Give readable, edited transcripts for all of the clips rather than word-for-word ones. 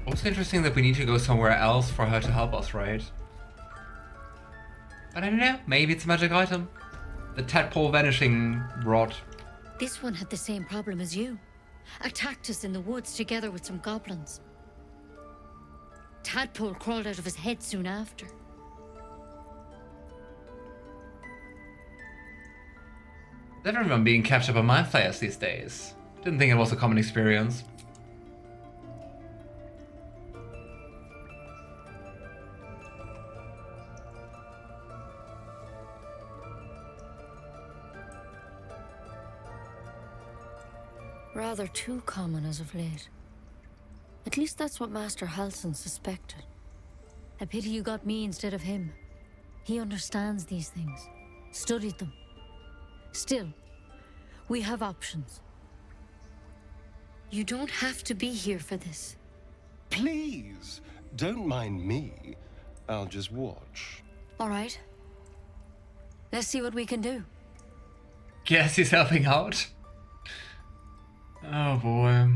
Also interesting that we need to go somewhere else for her to help us, right? But I don't know, maybe it's a magic item. The tadpole vanishing rod. This one had the same problem as you. Attacked us in the woods together with some goblins. Tadpole crawled out of his head soon after. Is everyone being captured by Mindflayers these days? Didn't think it was a common experience. Rather too common as of late. At least that's what Master Halsin suspected. A pity you got me instead of him. He understands these things, studied them. Still, we have options. You don't have to be here for this. Please, don't mind me. I'll just watch. All right. Let's see what we can do. Guess he's helping out. Oh boy.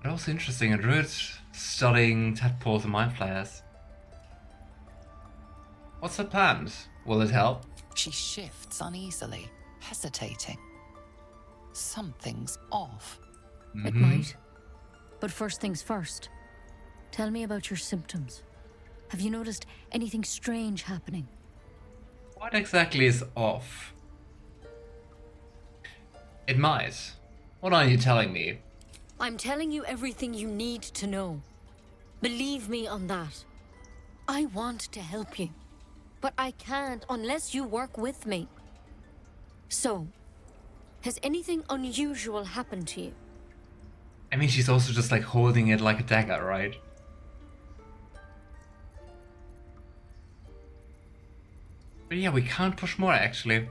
But also interesting, a druid studying tadpoles and mindflayers. What's her plans? Will it help? She shifts uneasily, hesitating. Something's off. It might. But first things first. Tell me about your symptoms. Have you noticed anything strange happening? What exactly is off? It might. What are you telling me? I'm telling you everything you need to know. Believe me on that. I want to help you, but I can't unless you work with me. So, has anything unusual happened to you? I mean, she's also just like holding it like a dagger, right? But yeah, we can't push more actually.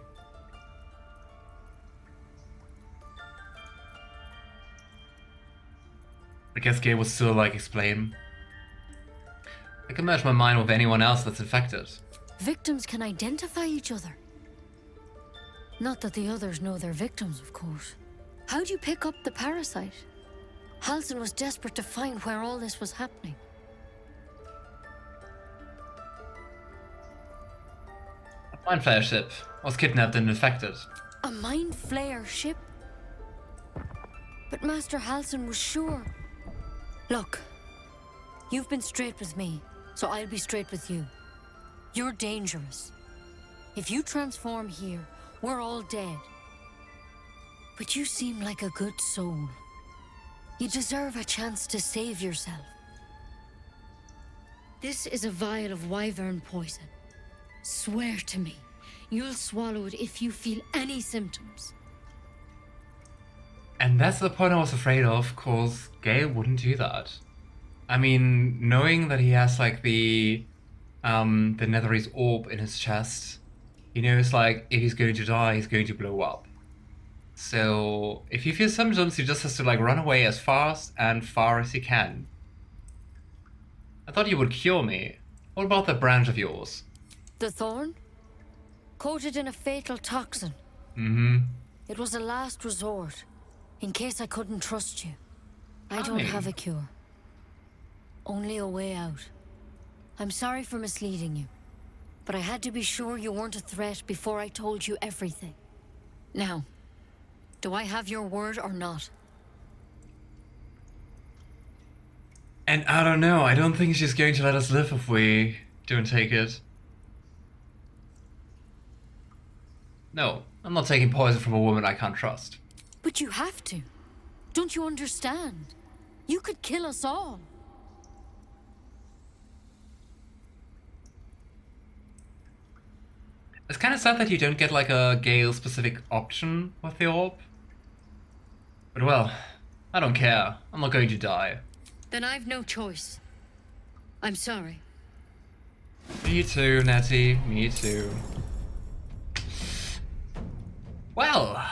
I guess Gale would still like explain. I can match my mind with anyone else that's infected. Victims can identify each other. Not that the others know they're victims, of course. How'd you pick up the parasite? Halsin was desperate to find where all this was happening. A Mindflayer ship was kidnapped and infected. A Mindflayer ship? But Master Halsin was sure. Look, you've been straight with me, so I'll be straight with you. You're dangerous. If you transform here, we're all dead. But you seem like a good soul. You deserve a chance to save yourself. This is a vial of wyvern poison. Swear to me, you'll swallow it if you feel any symptoms. And that's the point I was afraid of, cause Gale wouldn't do that. I mean, knowing that he has like the Netherese orb in his chest, he knows like if he's going to die, he's going to blow up. So if he feels symptoms, he just has to like run away as fast and far as he can. I thought you would cure me. What about that branch of yours? The thorn? Coated in a fatal toxin. It was a last resort, in case I couldn't trust you. I don't have a cure. Only a way out. I'm sorry for misleading you, but I had to be sure you weren't a threat before I told you everything. Now, do I have your word or not? And I don't know, I don't think she's going to let us live if we don't take it. No, I'm not taking poison from a woman I can't trust. But you have to. Don't you understand? You could kill us all. It's kind of sad that you don't get like a Gale-specific option with the orb. But well, I don't care. I'm not going to die. Then I've no choice. I'm sorry. Me too, Nettie. Me too. Well,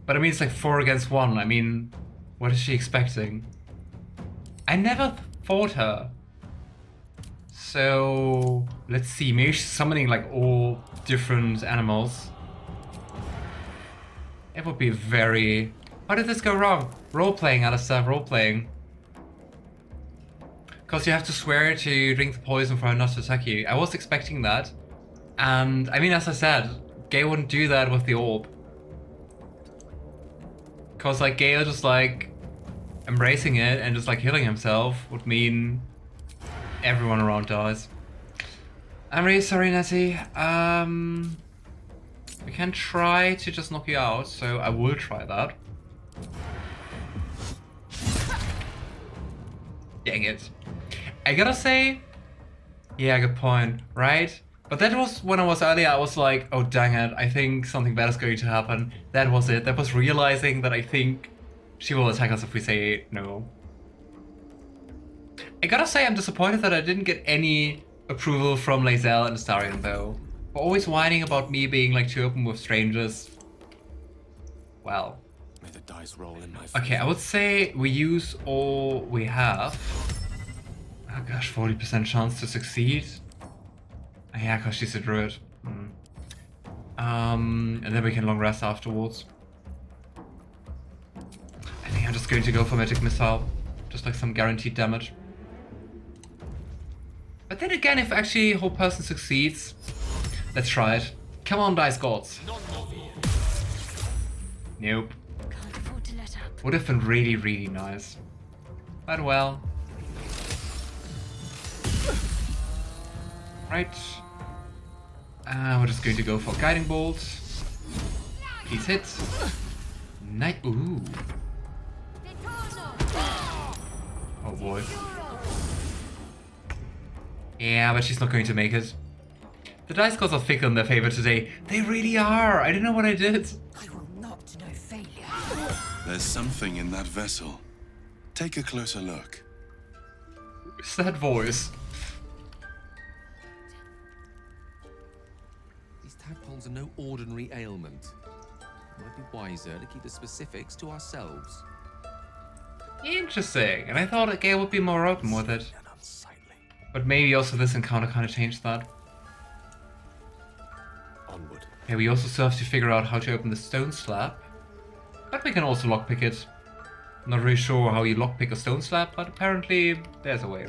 but I mean it's like 4 against 1. I mean, what is she expecting? I never fought her. So let's see. Maybe she's summoning like all different animals. It would be very... How did this go wrong? Role-playing, Alistair, role-playing. Because you have to swear to drink the poison for her not to attack you. I was expecting that. And, I mean, as I said, Gale wouldn't do that with the orb. Because, like, Gale just, like, embracing it and just, like, healing himself would mean everyone around dies. I'm really sorry, Nettie. We can try to just knock you out, so I will try that. Dang it. I gotta say, yeah, good point, right? But that was when I was earlier, I was like, oh dang it, I think something bad is going to happen. That was it. That was realizing that I think she will attack us if we say no. I gotta say, I'm disappointed that I didn't get any approval from Lae'zel and Astarion though. For always whining about me being like too open with strangers. Well. May the dice roll in my Okay, I would say we use all we have. Oh gosh, 40% chance to succeed. Oh, yeah, because she's a druid. And then we can long rest afterwards. I think I'm just going to go for magic missile. Just like some guaranteed damage. But then again, if actually whole person succeeds, let's try it. Come on, dice gods. Nope. Can't afford to let up. Would have been really, really nice. But well. Right. We're just going to go for Guiding Bolt. Please hit. Nice. Ooh. Oh boy. Yeah, but she's not going to make it. The dice gods are fickle in their favor today. They really are. I don't know what I did. I will not know failure. There's something in that vessel. Take a closer look. Who's that voice? These tadpoles are no ordinary ailment. It might be wiser to keep the specifics to ourselves. Interesting. And I thought Gale would be more open with it. But maybe also this encounter kind of changed that. Onward. Yeah, we also still have to figure out how to open the stone slab. But we can also lockpick it. I'm not really sure how you lockpick a stone slab, but apparently there's a way.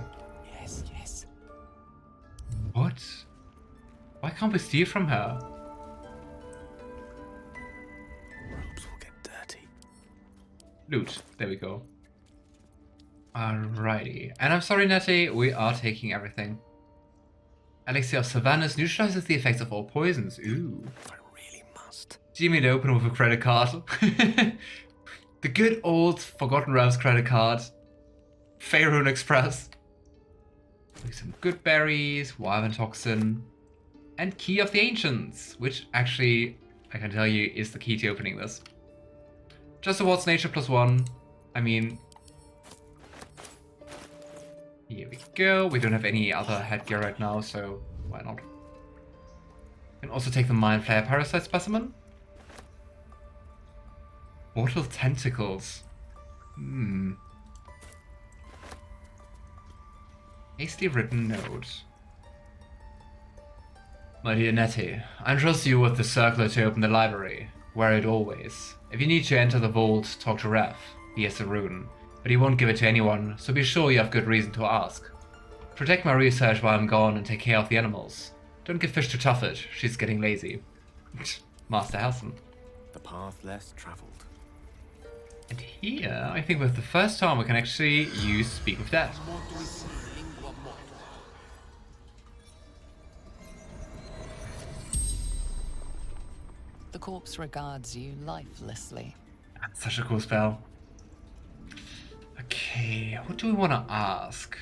Yes, yes. What? Why can't we steal from her? Robes will get dirty. Loot. There we go. Alrighty. And I'm sorry, Nettie, we are taking everything. Elixir of Savannahs neutralizes the effects of all poisons. Ooh. I really must. Do you mean to open with a credit card? The good old Forgotten Realms credit card. Faerun Express. With some good berries, Wyvern Toxin, and Key of the Ancients, which actually, I can tell you, is the key to opening this. Just awards nature +1. I mean, here we go. We don't have any other headgear right now, so why not? We can also take the Mindflayer Parasite Specimen. Mortal Tentacles. Hastily written note. My dear Nettie, I entrust you with the circlet to open the library. Wear it always. If you need to enter the vault, talk to Ref. He has the rune, but he won't give it to anyone, so be sure you have good reason to ask. Protect my research while I'm gone and take care of the animals. Don't give fish to Tuffet, she's getting lazy. Master Halson. The path less traveled. And here, I think with the first time we can actually use Speak of Death. The corpse regards you lifelessly. That's such a cool spell. Okay, what do we want to ask?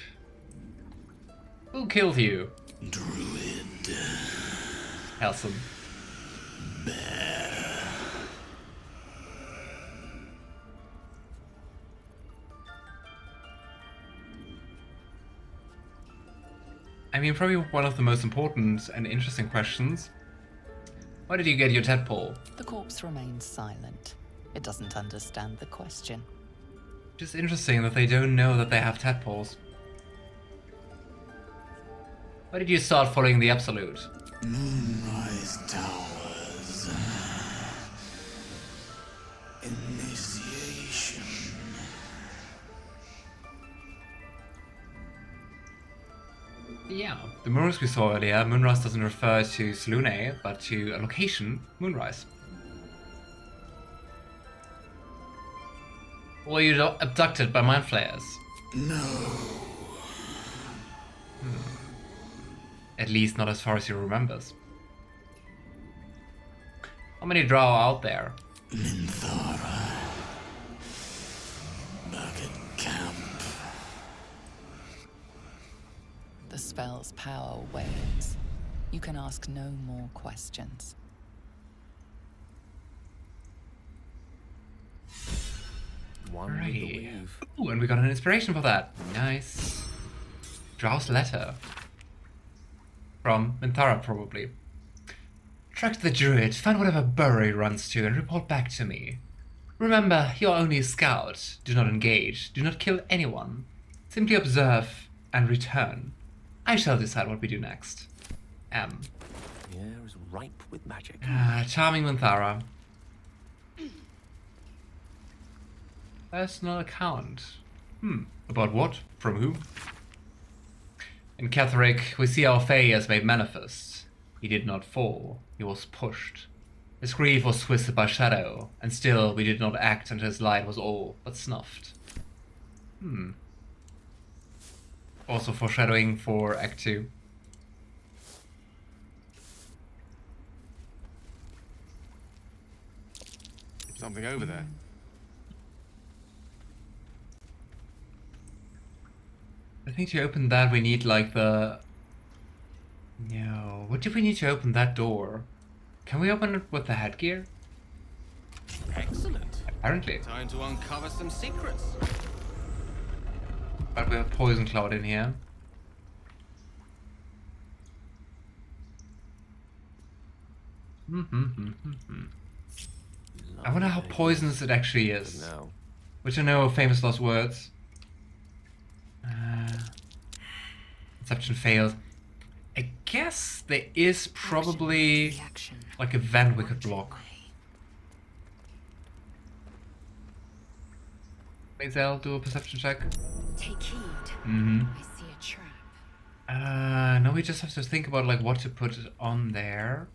Who killed you? Druid. Halson. I mean, probably one of the most important and interesting questions. Why did you get your tadpole? The corpse remains silent. It doesn't understand the question. Just interesting that they don't know that they have tadpoles. Why did you start following the Absolute? Moonrise Towers. Initiation. Yeah, the moonrise we saw earlier, moonrise doesn't refer to Selûne, but to a location, moonrise. Were you abducted by Mindflayers? No. At least not as far as he remembers. How many drow are out there? Minthara. Market camp. The spell's power wanes. You can ask no more questions. One would Right. believe. Ooh, and we got an inspiration for that. Nice. Drow's letter. From Minthara, probably. Track the druid, find whatever burrow he runs to, and report back to me. Remember, you are only a scout. Do not engage. Do not kill anyone. Simply observe and return. I shall decide what we do next. M. The air is ripe with magic. Charming Minthara. Personal account. About what? From whom? In Catherick, we see our Fae as made manifest. He did not fall, he was pushed. His grief was twisted by shadow, and still we did not act until his light was all but snuffed. Also foreshadowing for Act 2. Something over there. I think to open that we need like the... No, what do we need to open that door? Can we open it with the headgear? Excellent. Apparently. Time to uncover some secrets. But we have Poison Cloud in here. I wonder how poisonous it actually is. No. Which I know are famous last words. Inception failed. I guess there is probably like a vent we could block. Mazel, do a perception check. Take heed. Mm-hmm. I see a trap. No, we just have to think about like what to put on there.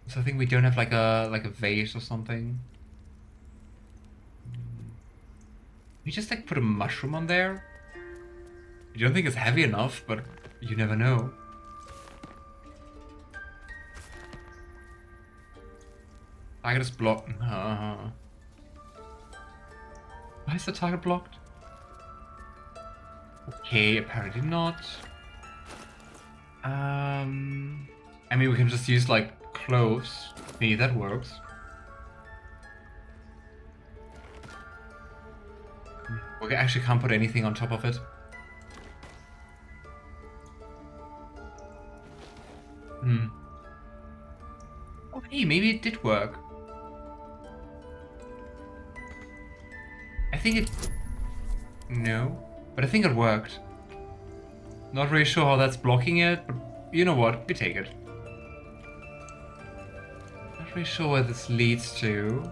So I think we don't have like a vase or something. We just like put a mushroom on there. I don't think it's heavy enough, but you never know. Target is blocked. Why is the target blocked? Okay, apparently not. I mean, we can just use like cloves. Maybe that works. We actually can't put anything on top of it. Oh, hey, maybe it did work. I think it... No. But I think it worked. Not really sure how that's blocking it, but you know what? We take it. Not really sure where this leads to.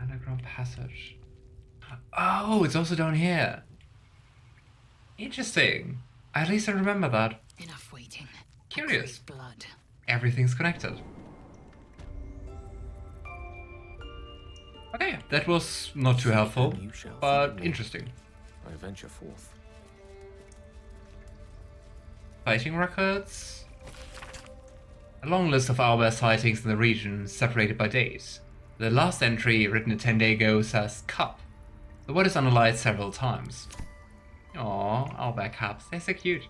Underground passage. Oh, it's also down here. Interesting. At least I remember that. Enough waiting. Curious. Blood. Everything's connected. Okay, that was not too helpful, but interesting. I venture forth. Sighting records. A long list of owlbear sightings in the region, separated by dates. The last entry, written a 10-day ago, says cup. The word is underlined several times. Aww, owlbear cups, they're so cute.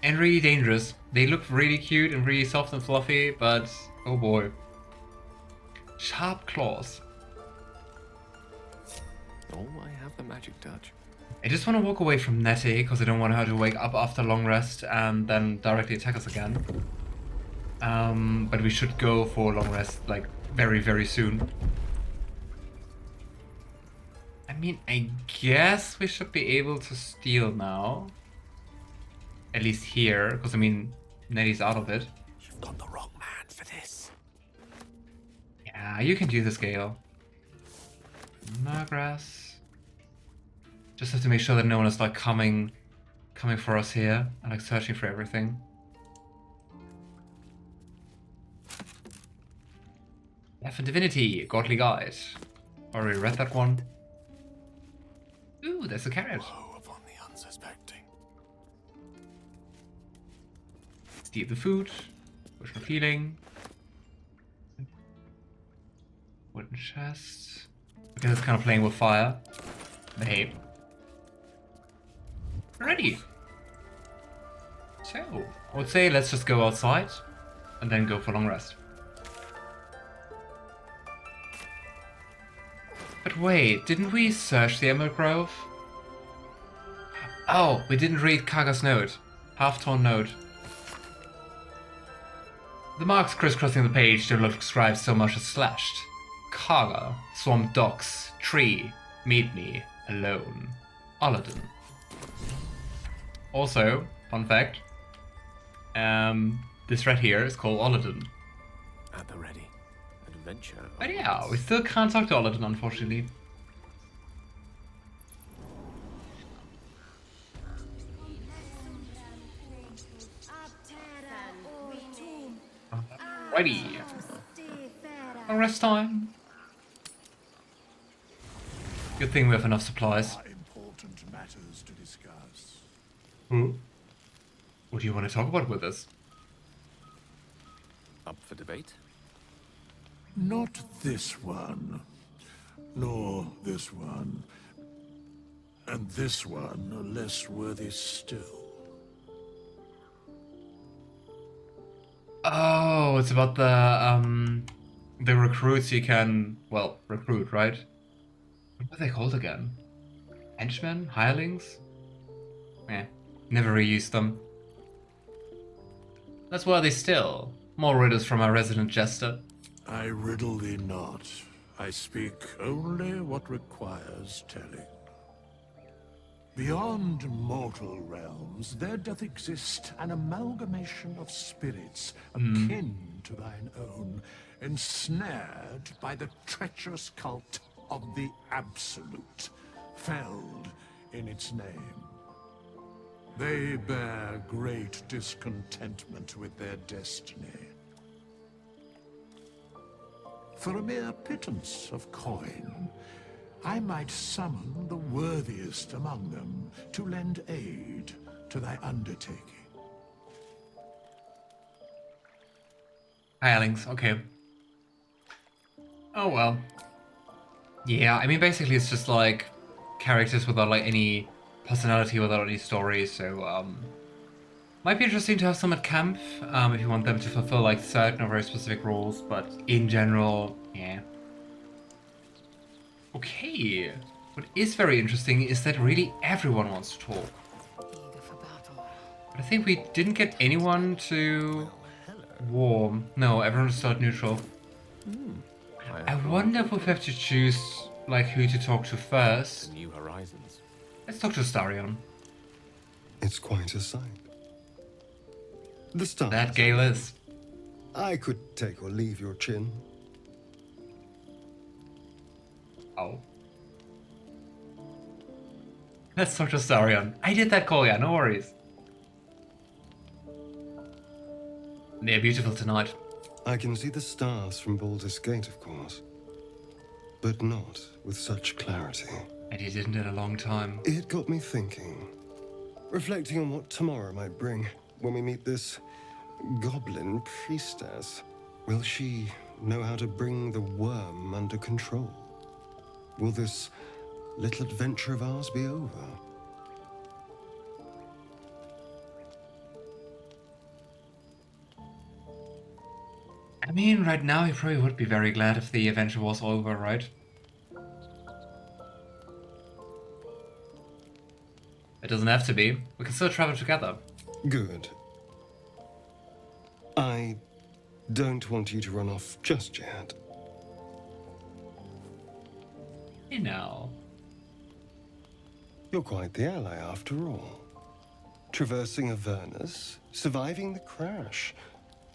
And really dangerous. They look really cute and really soft and fluffy, but oh boy. Sharp claws. Oh, I have the magic touch. I just want to walk away from Nettie because I don't want her to wake up after a long rest and then directly attack us again. But we should go for a long rest like very, very soon. I mean, I guess we should be able to steal now. At least here, because I mean, Nettie's out of it. You've got the wrong man for this. Yeah, Yeah, you can do this, Gale. Margrass. Just have to make sure that no one is like coming for us here and like searching for everything. Life and Divinity, Godly Guide. Already read that one. Ooh, there's a carrot. Woe upon the unsuspecting. Steal the food. Potion of healing. Wooden chest. Okay, that's kind of playing with fire. But hey. Ready. So, I would say let's just go outside and then go for long rest. But wait, didn't we search the Emerald Grove? Oh, we didn't read Kaga's note. Half-torn note. The marks crisscrossing the page don't look described so much as slashed. Kaga, swamp docks, tree, meet me, alone. Aladdin. Also, fun fact, this red here is called Aladdin. At the ready. Adventure. But yeah, we still can't talk to Aladdin, unfortunately. Ready. Long rest time. Good thing we have enough supplies. Important matters to discuss. What do you want to talk about with us? Up for debate? Not this one. Nor this one. And this one are less worthy still. Oh, it's about the recruits you can, well, recruit, right? What were they called again? Henchmen? Hirelings? Eh, never reused them. That's worthy still. More riddles from our resident jester. I riddle thee not. I speak only what requires telling. Beyond mortal realms, there doth exist an amalgamation of spirits akin to thine own, ensnared by the treacherous cult of the Absolute, felled in its name. They bear great discontentment with their destiny. For a mere pittance of coin, I might summon the worthiest among them to lend aid to thy undertaking. Hirelings, okay. Oh well. Yeah, I mean basically it's just like characters without like any personality, without any story, so might be interesting to have some at camp, if you want them to fulfill like certain or very specific roles, but in general, yeah. Okay, what is very interesting is that really everyone wants to talk. Eager for battle. But I think we didn't get anyone to warm. No, everyone was still at neutral. I wonder if we have to choose like who to talk to first. New horizons. Let's talk to Starion. It's quite a sight. The stars. That Gale is. I could take or leave your chin. Oh. Let's talk to Starion. I did that call, yeah, no worries. They're beautiful tonight. I can see the stars from Baldur's Gate, of course. But not with such clarity. And he didn't in a long time. It got me thinking. Reflecting on what tomorrow might bring when we meet this goblin priestess. Will she know how to bring the worm under control? Will this little adventure of ours be over? I mean, right now he probably would be very glad if the adventure was over, right? It doesn't have to be. We can still travel together. Good. I don't want you to run off just yet. You know. You're quite the ally after all. Traversing Avernus, surviving the crash,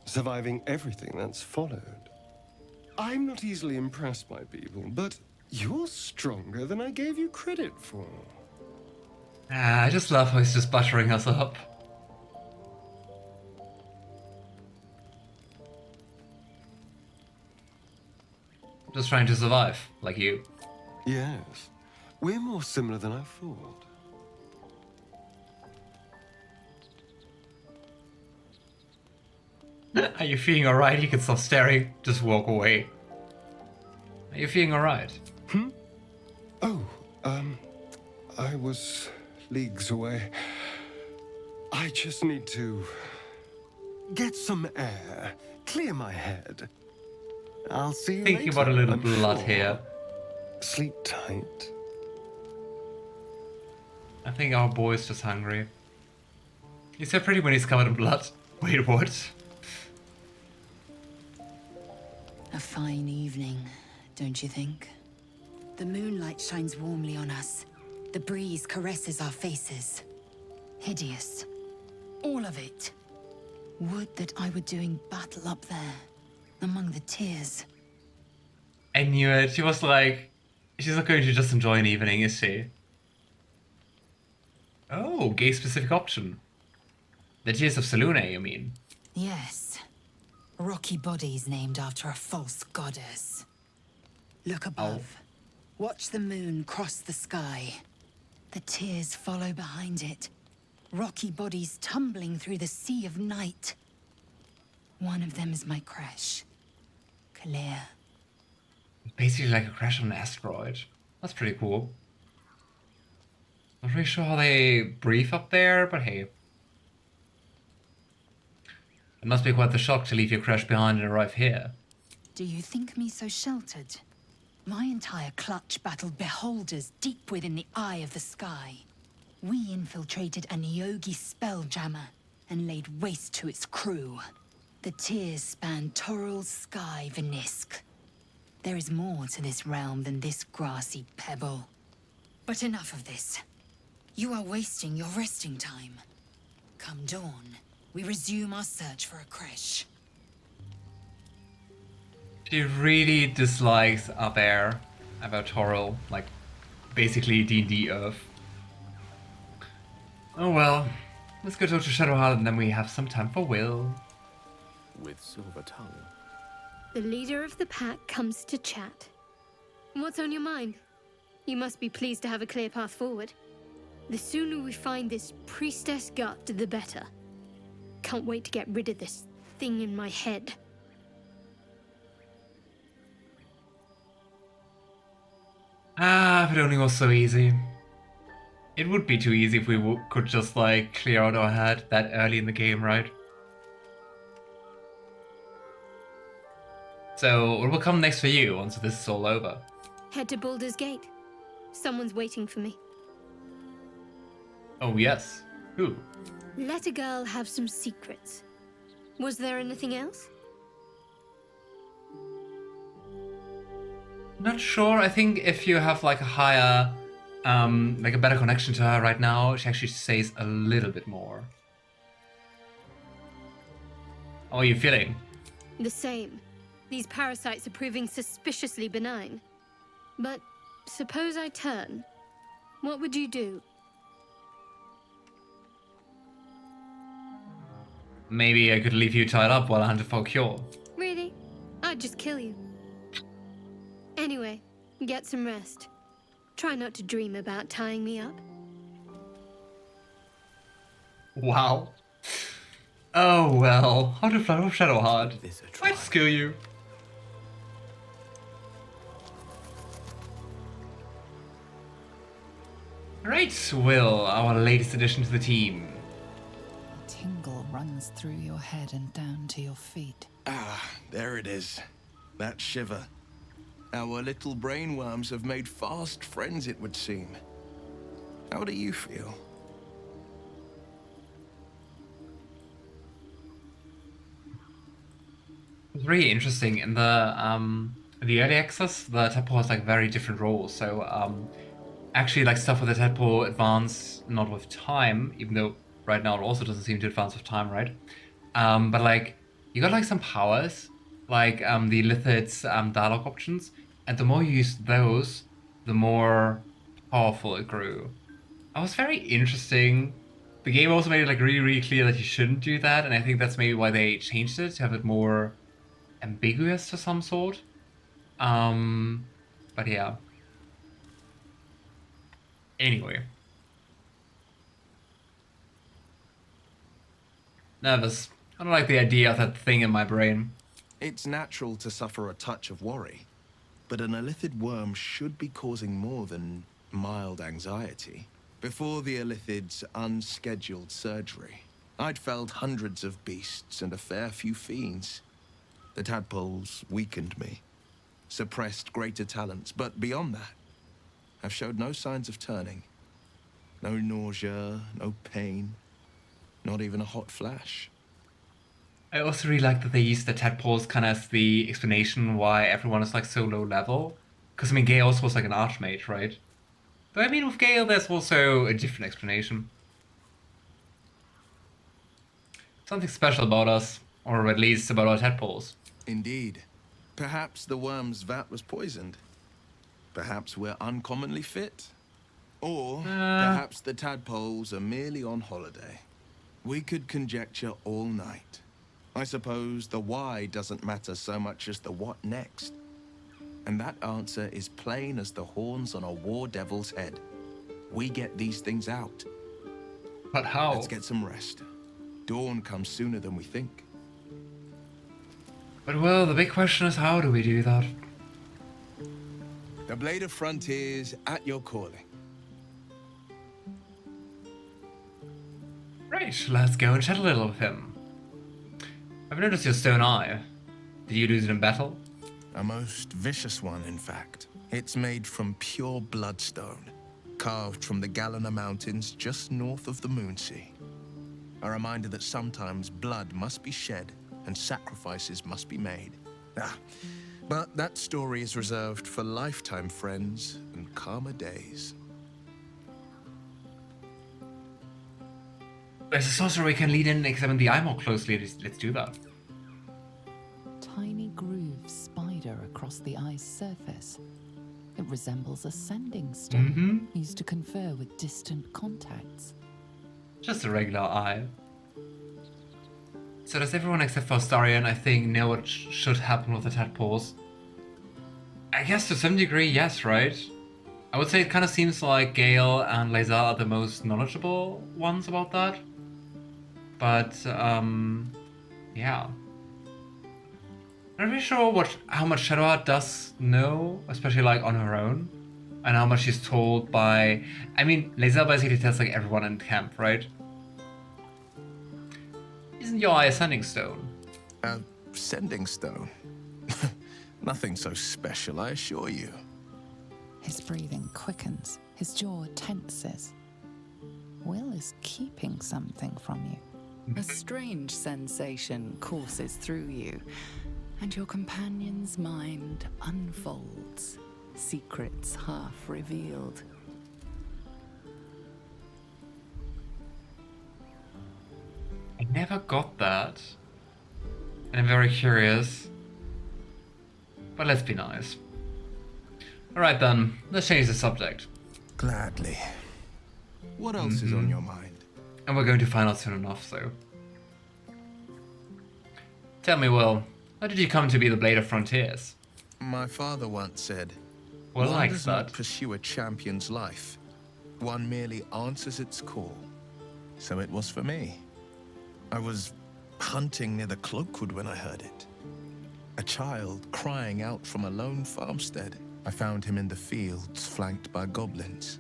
surviving everything that's followed. I'm not easily impressed by people, but you're stronger than I gave you credit for. I just love how he's just buttering us up. Just trying to survive, like you. Yes, we're more similar than I thought. Are you feeling alright? You can stop staring, just walk away. Are you feeling alright? Oh, I was leagues away. I just need to get some air, clear my head. I'll see you Thinking later, about a little I'm blood sure. here. Sleep tight. I think our boy's just hungry. He's so pretty when he's covered in blood. Wait, what? A fine evening, don't you think? The moonlight shines warmly on us. The breeze caresses our faces. Hideous. All of it. Would that I were doing battle up there, among the tears. I knew it. She was like, she's not going to just enjoy an evening, is she? Oh, gay-specific option. The Tears of Selune, you mean? Yes. Rocky bodies named after a false goddess. Look above. Watch the moon cross the sky. The tears follow behind it. Rocky bodies tumbling through the sea of night. One of them is my crash. Clear. Basically like a crash on an asteroid. That's pretty cool. Not really sure how they breathe up there, but hey. It must be quite the shock to leave your crash behind and arrive here. Do you think me so sheltered? My entire clutch battled beholders deep within the eye of the sky. We infiltrated a Nyogi spelljammer and laid waste to its crew. The tears spanned Toral's sky, Venisk. There is more to this realm than this grassy pebble. But enough of this. You are wasting your resting time. Come dawn, we resume our search for a creche. She really dislikes up air about Toral, like basically D&D Earth. Oh well, let's go talk to Shadowheart and then we have some time for Wyll. With Silver Tongue. The leader of the pack comes to chat. What's on your mind? You must be pleased to have a clear path forward. The sooner we find this priestess gut, the better. Can't wait to get rid of this thing in my head. Ah, if it only was so easy. It would be too easy if we could just like clear out our head that early in the game, right? So, what will come next for you once this is all over? Head to Baldur's Gate. Someone's waiting for me. Oh yes. Who? Let a girl have some secrets. Was there anything else? Not sure. I think if you have like a higher, like a better connection to her right now, she actually says a little bit more. How are you feeling? The same. These parasites are proving suspiciously benign. But suppose I turn. What would you do? Maybe I could leave you tied up while I hunt for a cure. Really? I'd just kill you. Anyway, get some rest. Try not to dream about tying me up. Wow. Oh well. How to fly with Shadowheart. I'd skill you. Great, Wyll, our latest addition to the team. A tingle runs through your head and down to your feet. Ah, there it is. That shiver. Our little brainworms have made fast friends, it would seem. How do you feel? It's really interesting. In the early access, the tadpole has like very different roles. So actually like stuff with the tadpole advance not with time, even though right now it also doesn't seem to advance with time, right? But like you got like some powers like the Illithid's dialogue options, and the more you used those, the more powerful it grew. That was very interesting. The game also made it like really clear that you shouldn't do that, and I think that's maybe why they changed it to have it more ambiguous to some sort. But yeah. Anyway. Nervous. I don't like the idea of that thing in my brain. It's natural to suffer a touch of worry, but an Illithid worm should be causing more than mild anxiety. Before the Illithid's unscheduled surgery, I'd felled hundreds of beasts and a fair few fiends. The tadpoles weakened me, suppressed greater talents, but beyond that, I've showed no signs of turning. No nausea, no pain, not even a hot flash. I also really like that they used the tadpoles kind of as the explanation why everyone is like so low level. Because I mean, Gale also was like an archmage, right? But I mean, with Gale, there's also a different explanation. Something special about us, or at least about our tadpoles. Indeed. Perhaps the worm's vat was poisoned. Perhaps we're uncommonly fit. Or perhaps the tadpoles are merely on holiday. We could conjecture all night. I suppose the why doesn't matter so much as the what next. And that answer is plain as the horns on a war devil's head. We get these things out. But how? Let's get some rest. Dawn comes sooner than we think. But well, the big question is, how do we do that? The Blade of Frontiers at your calling. Right, let's go and chat a little with him. I've noticed your stone eye. Did you lose it in battle? A most vicious one, in fact. It's made from pure bloodstone, carved from the Gale Honor Mountains just north of the Moonsea. A reminder that sometimes blood must be shed and sacrifices must be made. But that story is reserved for lifetime friends and calmer days. As a sorcerer, we can lean in and examine the eye more closely. Let's do that. Tiny grooves spider across the eye's surface. It resembles a sanding stone used to confer with distant contacts. Just a regular eye. So does everyone except for Astarion, I think, know what should happen with the tadpoles? I guess to some degree, yes, right? I would say it kind of seems like Gale and Leza are the most knowledgeable ones about that. But, yeah. I'm not really sure how much Shadowheart does know, especially like on her own. And how much she's told by... I mean, Leza basically tells like everyone in camp, right? Isn't your eye a sending stone? A sending stone? Nothing so special, I assure you. His breathing quickens, his jaw tenses. Will is keeping something from you. A strange sensation courses through you, and your companion's mind unfolds, secrets half revealed. I never got that. And I'm very curious. But let's be nice. Alright then, let's change the subject. Gladly. What else is on your mind? And we're going to find out soon enough, so. Tell me, Will, how did you come to be the Blade of Frontiers? My father once said, Well, one like does that. not pursue a champion's life. One merely answers its call. So it was for me. I was hunting near the Cloakwood when I heard it. A child crying out from a lone farmstead. I found him in the fields, flanked by goblins.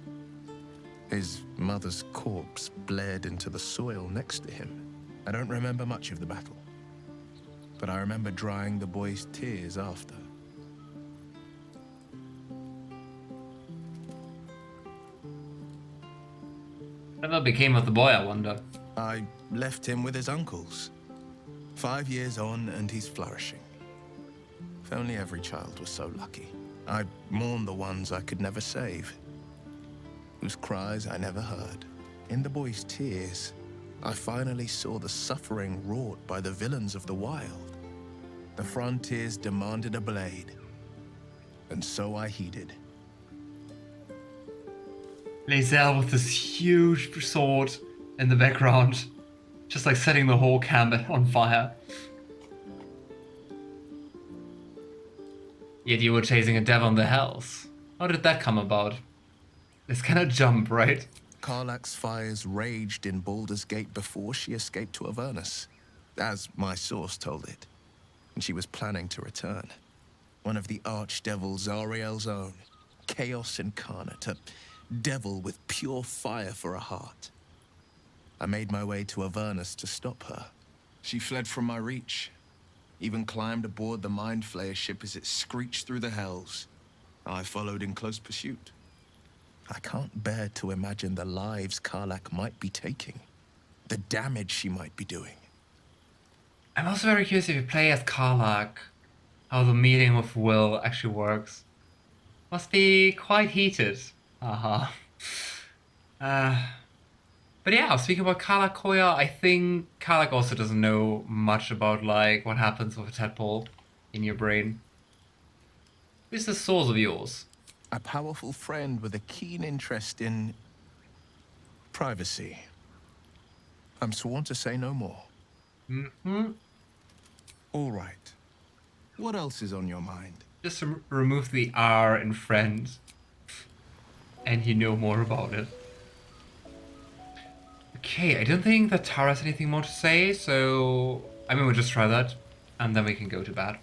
His mother's corpse bled into the soil next to him. I don't remember much of the battle, but I remember drying the boy's tears after. Whatever became of the boy, I wonder? I left him with his uncles. 5 years on, and he's flourishing. If only every child was so lucky. I mourn the ones I could never save, whose cries I never heard. In the boy's tears, I finally saw the suffering wrought by the villains of the wild. The frontiers demanded a blade, and so I heeded. Lae'zel with this huge sword in the background, just like setting the whole camp on fire. Yet you were chasing a devil in the hells. How did that come about? It's kind of jump, right? Karlach's fires raged in Baldur's Gate before she escaped to Avernus, as my source told it, and she was planning to return. One of the archdevils Zariel's own, chaos incarnate, a devil with pure fire for a heart. I made my way to Avernus to stop her. She fled from my reach, even climbed aboard the Mindflayer ship as it screeched through the hells. I followed in close pursuit. I can't bear to imagine the lives Karlach might be taking, the damage she might be doing. I'm also very curious if you play as Karlach, how the meeting with Wyll actually works. Must be quite heated. But yeah, speaking about Karlach Koya, I think Karlach also doesn't know much about like what happens with a tadpole in your brain. Who's the source of yours? A powerful friend with a keen interest in privacy. I'm sworn to say no more. All right. What else is on your mind? Just remove the R in friend, and you know more about it. Okay, I don't think that Tara has anything more to say, so I mean we'll just try that, and then we can go to bed.